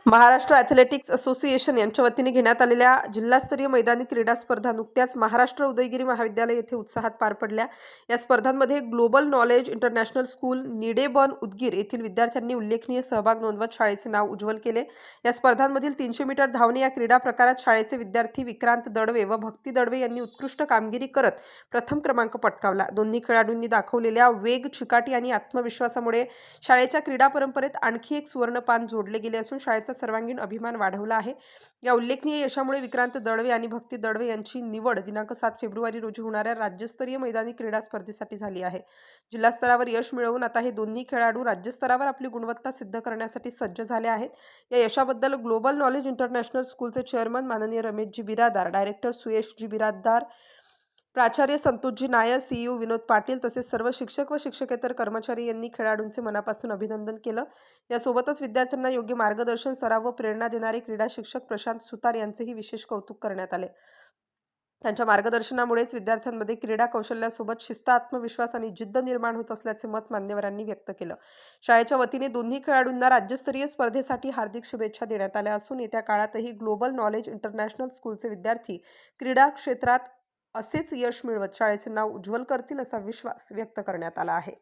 Maharashtra athletics association यांच्या वतीने घेण्यात आलेल्या जिल्हास्तरीय मैदानी क्रीडा स्पर्धा नुकत्याच महाराष्ट्र उदयगिरी महाविद्यालय येथे उत्साहात पार पडल्या। या स्पर्धांमध्ये global knowledge international school Nideban Udgir येथील विद्यार्थ्यांनी उल्लेखनीय सहभाग नोंदवत शाळेचे नाव उज्ज्वल केले। या स्पर्धांमधील 300 मीटर धावणे या क्रीडा प्रकारात शाळेचे विद्यार्थी विक्रांत दडवे व भक्ती दडवे यांनी उत्कृष्ट कामगिरी करत प्रथम क्रमांक पटकावला। दोन्ही खेळाडूंनी दाखवलेल्या वेग, चिकाटी आणि आत्मविश्वासामुळे शाळेच्या क्रीडा परंपरेत आणखी एक सुवर्णपान जोडले गेले असून शाळेचा सर्वांगीण अभिमान वाढवला आहे। या उल्लेखनीय यशामुळे विक्रांत दडवे आणि भक्ती दडवे यांची निवड दिनांक 7 फेब्रुवारी रोजी होणाऱ्या राज्यस्तरीय मैदानी क्रीडा स्पर्धेसाठी झाली आहे। जिल्हा स्तरावर यश मिळवून आता हे दोन्ही खेळाडू राज्यस्तरावर आपली गुणवत्ता सिद्ध करण्यासाठी सज्ज झाले आहेत। या यशाबद्दल ग्लोबल नॉलेज इंटरनॅशनल स्कूलचे चेअरमन माननीय रमेशजी बिरादार, डायरेक्टर सुयशजी बिरादार, प्राचार्य संतोषजी नायर, सीईओ विनोद पाटील तसेच सर्व शिक्षक व शिक्षकेतर कर्मचारी यांनी खेळाडूंचे मनापासून अभिनंदन केलं। यासोबतच विद्यार्थ्यांना योग्य मार्गदर्शन, सराव व प्रेरणा देणारे क्रीडा शिक्षक प्रशांत सुतार यांचेही विशेष कौतुक करण्यात आले। त्यांच्या मार्गदर्शनामुळेच विद्यार्थ्यांमध्ये क्रीडा कौशल्यासोबत शिस्त, आत्मविश्वास आणि जिद्द निर्माण होत असल्याचे मत मान्यवरांनी व्यक्त केलं। शाळेच्या वतीने दोन्ही खेळाडूंना राज्यस्तरीय स्पर्धेसाठी हार्दिक शुभेच्छा देण्यात आल्या असून येत्या काळातही ग्लोबल नॉलेज इंटरनॅशनल स्कूलचे विद्यार्थी क्रीडा क्षेत्रात असेच यश मिळवत शाळेचे नाव उज्ज्वल करतील असा विश्वास व्यक्त करण्यात आला आहे।